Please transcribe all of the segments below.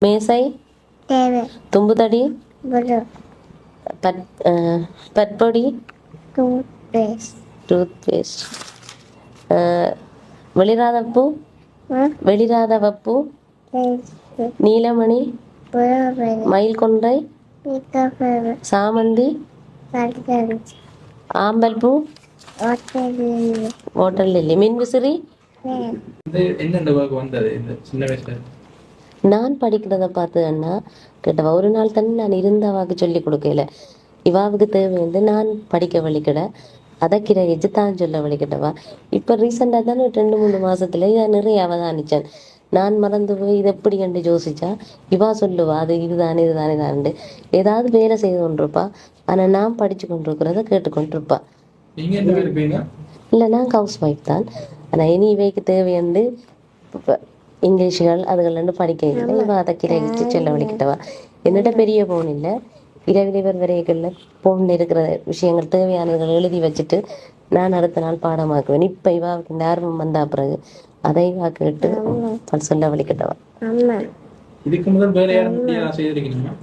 மேசை, தேவை, தும்புதடி, புரு, but பற்பொடி, toothpaste, toothpaste, வெளிராதப்பூ, வெளிராதவப்பூ, paste, நீலமணி, புறப்பெரு, மயில் கொன்றை, பிக்கப்பெரு, சாமந்தி, பட்டரிசி, ஆம்பல் பூ, ஒட்டலில், ஓட்டல் லில்லி, மின்விசிறி. என்னென்ன ஒர்க் வந்தது இந்த சின்ன வயசுல? நான் படிக்கிறத பார்த்து அண்ணா கேட்டவா ஒரு நாள் தானே நான் இருந்தவாக்கு சொல்லி கொடுக்கல. இவாவுக்கு தேவை வந்து நான் படிக்க வலிக்கிட அதக்கிற எஜுத்தான் சொல்ல வலிக்கிட்டவா. இப்போ ரீசெண்டாக தானே 2-3 மாசத்துல இதை நிறைய அவதானிச்சேன். நான் மறந்து போய் இது எப்படி கண்டு யோசிச்சா இவா சொல்லுவா அது இதுதானே இதுதானே தானே ஏதாவது வேலை செய்து கொண்டிருப்பா. ஆனால் நான் படித்து கொண்டிருக்கிறத கேட்டுக்கொண்டிருப்பா. நீங்க என்ன இருப்பீங்க? இல்லை நான் ஹவுஸ் ஒய்ஃப் தான். ஆனால் இனி இவைக்கு தேவையாண்டு இப்போ இங்கிலீஷுகள் அதுகள் படிக்க இல்லை. இவன் அதை கிரகிச்சு சொல்ல வலிக்கிட்டவா. என்னிட்ட பெரிய ஃபோன் இல்லை. இரவிலிவர் வரைகளில் ஃபோனில் இருக்கிற விஷயங்கள் தேவையானதுகள் எழுதி வச்சுட்டு நான் அடுத்த நாள் பாடமாக்குவேன். இப்போ இவாவுக்கு இந்த ஆர்வம் வந்தா பிறகு அதை இவா கேட்டு சொல்ல வலிக்கிட்டவா. இதுக்கு முதல் வேற யாரும் செய்திருக்கீங்களா?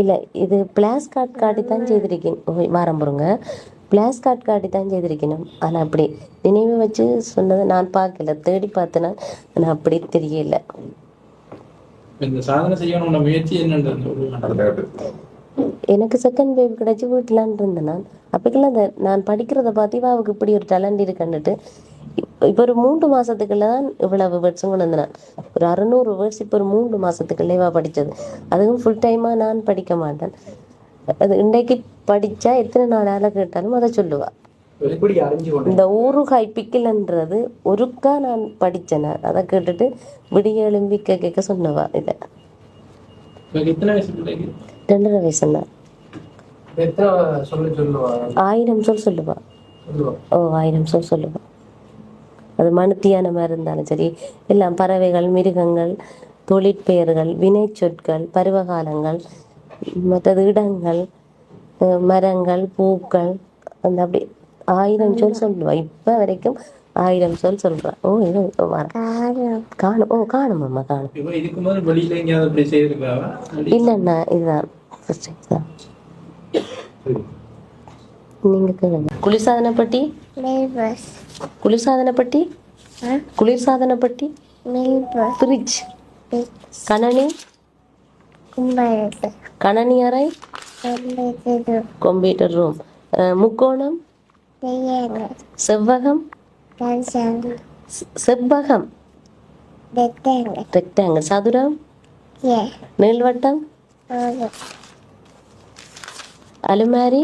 இல்லை இது பிளாஸ் கார்டு காட்டி தான் செய்திருக்கேன். வாரம் பொருங்க பிளாஸ் கார்டு காட்டி தான் செய்திருக்கணும். ஆனால் அப்படி நினைவு வச்சு சொன்னதை நான் பார்க்கல. தேடி பார்த்தேன்னா நான் அப்படி தெரியல. இந்த சாதனை செய்யணும்ன முயற்சி என்னன்றது எனக்கு செகண்ட் வேவ் கிடைச்சி வீட்டிலான் இருந்தேன். நான் அப்போக்கெல்லாம் நான் படிக்கிறத பார்த்து இவாவுக்கு இப்படி ஒரு டேலண்ட் இருக்குன்னுட்டு இப்போ ஒரு 3 மாசத்துக்குள்ள தான் இவ்வளவு வேர்ட்ஸும் கொண்டு வந்தேன். ஒரு 600 வேர்ட்ஸ் இப்போ ஒரு 3 மாசத்துக்குள்ள இவா படித்தது. அதுவும் ஃபுல் டைமாக நான் படிக்க மாட்டேன். அது இன்றைக்கு படித்தா எத்தனை நாளால் கேட்டாலும் அதை சொல்லுவா. இந்த ஊறுகாய் பிக்கலன்றது ஒருக்கா நான் படித்தேன். அதை கேட்டுட்டு விடிய எழும்பி கேட்க சொன்னவா. இதை 2.5 வயசுன்னா 1000 சொல் சொல்லுவா. ஓ 1000 சொல் சொல்லுவா. அது மனுத்தியான மாதிரி இருந்தாலும் சரி, எல்லாம் பறவைகள், மிருகங்கள், தொழிற்பெயர்கள், வினை சொற்கள், பருவகாலங்கள், மற்றது இடங்கள், மரங்கள், பூக்கள், அந்த அப்படி 1000 சொல் சொல்லுவா. இப்போ வரைக்கும் 1000 சொல் சொல்றா. ஓ இது காணும். ஓ காணும் அம்மா காணும். இதுக்கு முதல் வெளியில எங்கேயாவது அப்படி செய்திருக்காவா? இல்லைண்ணா இதுதான் தான். நீங்க கேளுங்க. குளிர்சாதன பெட்டி, குளிர்சாதன பெட்டி, குளிர்சாதன பெட்டி, ஃப்ரிட்ஜ், கணனி, கணனி அறை, கம்ப்யூட்டர் ரூம், முக்கோணம், செவ்வகம், செவ்வகம், ரெக்டாங்கிள், சதுரம், நீள்வட்டம், அலுமாரி,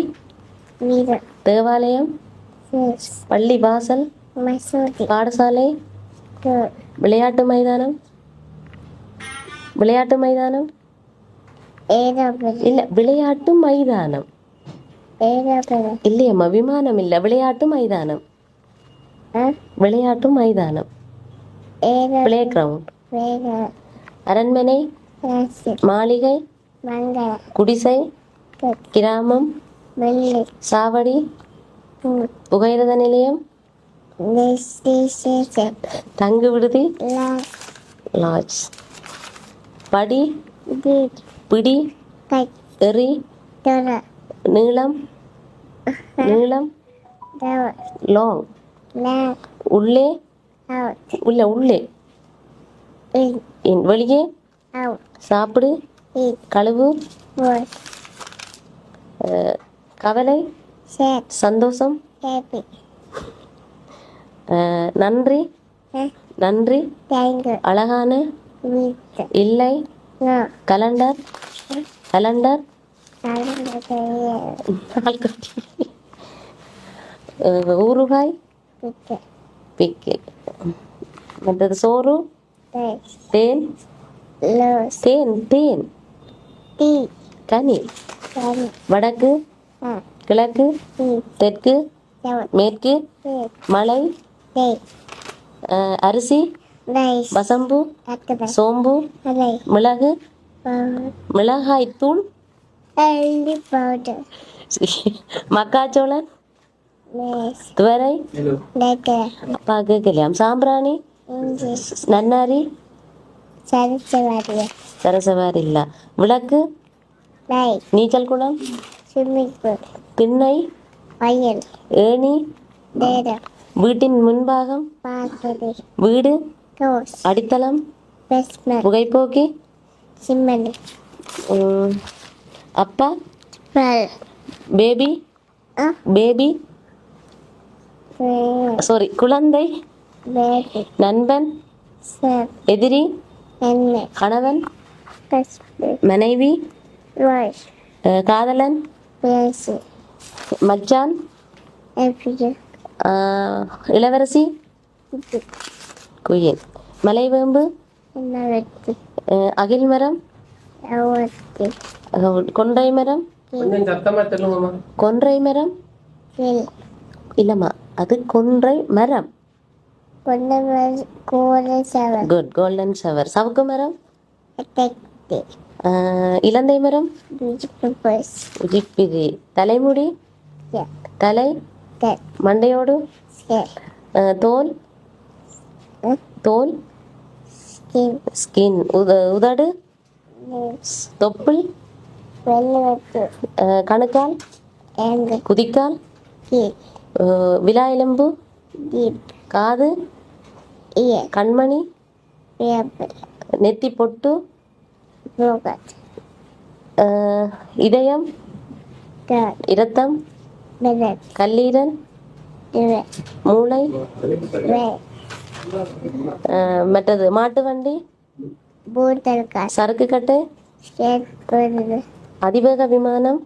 தேவாலயம், பள்ளி வாசல், பாடசாலை, விளையாட்டு மைதானம், விளையாட்டு மைதானம் இல்ல விளையாட்டு மைதானம் இல்லையம்மா, விமானம் இல்ல, விளையாட்டு மைதானம், விளையாட்டு மைதானம், பிளே கிரவுண்ட், அரண்மனை, மாளிகை, குடிசை, கிராமம், சாவடி, புகையிரத நிலையம், தங்கு விடுதி, லாட்ஜ், படி, பிடி, எறி, நீளம், நீளம், லாங், உள்ளே, உள்ள, உள்ளே, வெளியே, சாப்பிடு, கழுவு, கவலை, சந்தோஷம், நன்றி, நன்றி, அழகான, இல்லை, கலண்டர், கலண்டர், ஊறுகாய், பிக்கல், மற்றது சோறு, தேன், தேன், தேன், கனி, வடக்கு, கிழக்கு, தெற்கு, மேற்கு, மலை, அரிசி, வசம்பு, சோம்பு, மிளகு, மிளகாய்த்தூள், மக்காச்சோளம், துவரை, அப்பா கேட்கலையாம், சாம்பிராணி, நன்னாரி, சரசவாரி இல்ல. விளக்கு, லைட், நீச்சல் குளம், ஸ்விம்மிங் பூல், திண்ணை, வயல், ஏணி, டேரம், வீட்டின் முன்பாகம், பால்கனி, வீடு, டோர்ஸ், அடித்தளம், பேஸ்மெண்ட், புகைப்போக்கி, சிமெண்ட், உம், அப்பா, வெல், பேபி, பேபி, சாரி குழந்தை, பேபி, நண்பன், சார், எதிரி, எண்ணெய், கணவன், ஹஸ்பண்ட், மனைவி, வாய்ஸ், காதலன், பேசி, மச்சான், எஃபிஜர், இளவரசி, குயின், மலைவேம்பு, என்னவெற்றி, அகில் மரம், அவத்தி, கொன்றை மரம், கொஞ்சம் சத்தமா சொல்லுங்கம்மா. கொன்றை மரம் கில், இல்லம்மா, அது கொன்றை மரம். கொண்டவர், கோலை செவர், குட், கோல்டன் ஷவர். சவுக்கு மரம், எட்டெக்டி, இலந்தை மரம், பியூட்டிஃபுல், உஜிப்பிரி, தலைமுடி, தலை, டெட், மண்டையோடு, ஸ்கேல், தோல், தோல், ஸ்கின், ஸ்கின், உதடு, லிப்ஸ், தொப்புள், வெள்ளவெட்டு, கணுக்கால், ஏங்கு, குதிக்கால், கீழ், விலா எலும்பு, டீப், காது, இயர், கண்மணி, பேப்பர், நெத்தி பொட்டு, ரோகட், இதயம், டர்ட், இரத்தம், பெலட், கல்லீரல், டிரெட், மூளை, ரே, மற்றது மாட்டு வண்டி, பூட்டல்காஸ், சரக்கு கட்டை, ஸ்டேட் பொருள், அதிவேக விமானம்,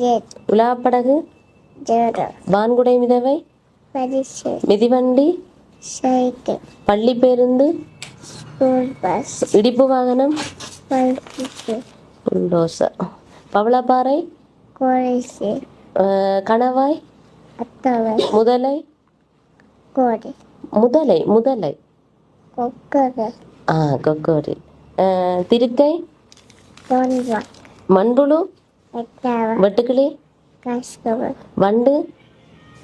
ஜெட், உலாப்படகு, ஜோடோ, வான்குடை மிதவை, பரிசு, மிதிவண்டி, சைக்கிள், பள்ளி பேருந்து, ஸ்கூல் பஸ், இடிப்பு வாகனம், பல்கிட்டு, புல்டோசர், பவளப்பாறை, கோரிசு, கணவாய், அத்தவை, முதலை, கோடி, முதலை, முதலை, கொக்கரை, கொக்கோரி, திருக்கை, தோன்வா, மண்புழு, எட்டாவா, வெட்டுக்கிளி, காஸ்கவர், வண்டு,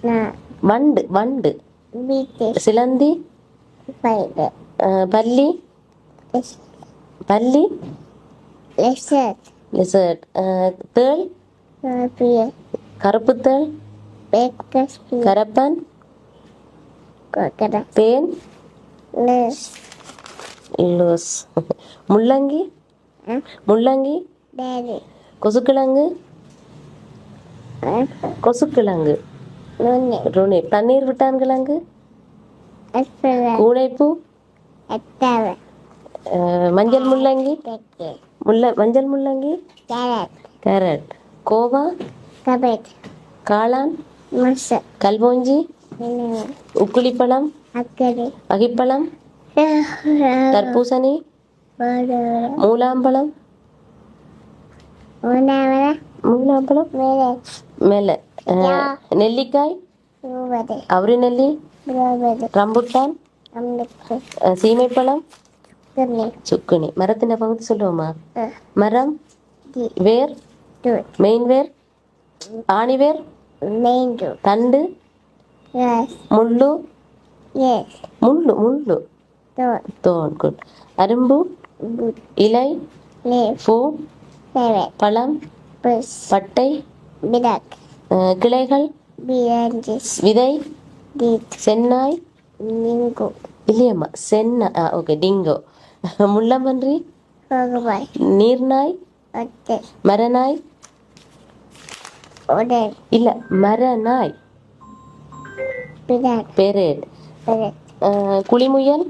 நான், வண்டு, வண்டு, பீட்டு, சிலந்தி, ஃபைடர், பல்லி, பல்லி, லெசர், lizard, தேள், காப்பியர், கருப்பு தேள், பேக்கஸ்பி, கரப்பன், கொக்கரை, பேன், லெஸ், லூஸ், முள்ளங்கி, முள்ளங்கி, டேரி, கொசுக்கிழங்கு, கொசுக்கிழங்கு, நுண்ணி, ருணி, தண்ணீர் விட்டான் கிழங்கு, அஸ்பரா, கூடைப்பூ, எட்டாவா, மஞ்சள் முள்ளங்கி, தெக்கு, மஞ்சள் முள்ளங்கி, கேரட், கேரட், கோவா, கபட், காளான், மச, கல்போஞ்சி, உக்குளிப்பழம், அக்கறை, அகிப்பழம், தர்பூசணி, மூலாம்பழம், உணவர, மூலாம்பழம், மேலே, மேலே, நெல்லிக்காய், ரூபது, அவரி நெல்லி, ரூபது, ரம்புட்டான், அம்புக்கு, சீமைப்பழம், துணி, சுக்குனி. மரத்தின் பகுதி சொல்லுவோமா? மரம், டி, வேர், டூட், மெயின் வேர், ஆணிவேர், மெயின் டூட், தண்டு, ரஸ், முள்ளு, எஸ், முள்ளு, முள்ளு, தோல், தோல், குட், அரும்பு, புட், இலை, லேப், பூ, பெரட், பழம், புஷ், பட்டை, பிடாக், கிளைகள், பிரான்ச்சஸ், விதை, டீட், சென்னாய், நிங்கு, இல்லையம்மா சென்னா, ஓகே, டிங்கோ, முள்ளம்பன்றி, கோகுபாய், நீர்நாய், ஒட்டு, மரநாய், உடல், இல்ல மரநாய், பிடாக், பெரேட், பெரட், குளிமுயல்,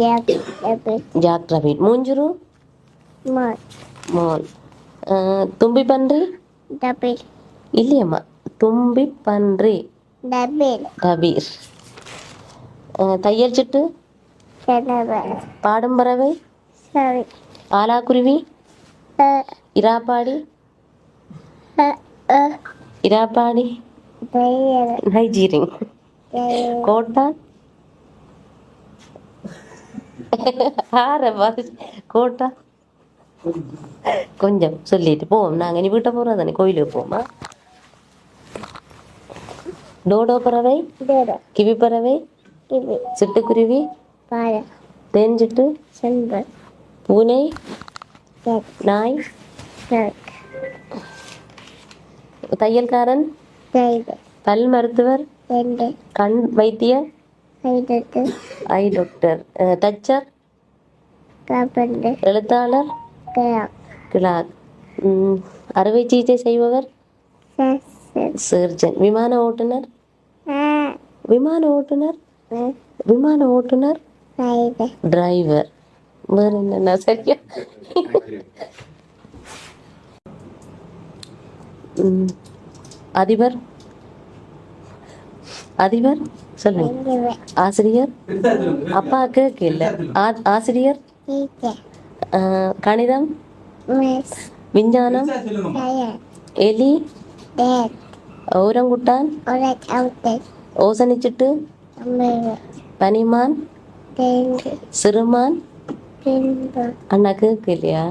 ஜாக், டபிள், ஜாக் ரபிட், மூஞ்சுரு, மாட், மோல், தும்பி பன்றி, டபிள், இல்லையம்மா தும்பி பன்றி, டபிள், கபீர், தையல் சிட்டு, செலவர், பாடும் பறவை, சாரி, ஆலாக்குருவி, இராப்பாடி, இராப்பாடி, தையல், நைஜீரிங், தையல், கோட்டான், கோட்டா, கொஞ்சம் சொல்லிட்டு போவோம். நாங்கள் இனி வீட்டை போகிறோம் தானே, கோயிலுக்கு போவோமா? டோடோ பறவை, டோடோ, கிவி பறவை, கிவி, சிட்டுக்குருவி, பால, தேன்சிட்டு, செம்பல், பூனை, cat, நாய், dog, தையல்காரன், tiger, பல் மருத்துவர், tender, கண் வைத்தியர், tiger, ஐ டாக்டர், தச்சர், carpenter, எழுத்தாளர், clock, கிளாக், அறுவை சிகிச்சை செய்பவர், sasser, சர்ஜன், விமான ஓட்டுநர், விமான ஓட்டுநர், விமான ஓட்டுநர், rider, டிரைவர். வேற என்னன்னா சரியா? அதிபர், அதிபர் சொல்லுங்க. engineer, ஆசிரியர், அப்பாவுக்கு இல்ல. ஆசிரியர், teacher, கணிதம், miss, விஞ்ஞானம், fire, எலி, dad, ஓரங்குட்டான், orange outed, ஓசனிச்சிட்டு, umbrella, பனிமான், tender, சிறுமான். timber. அண்ணாக்கு இல்லையா?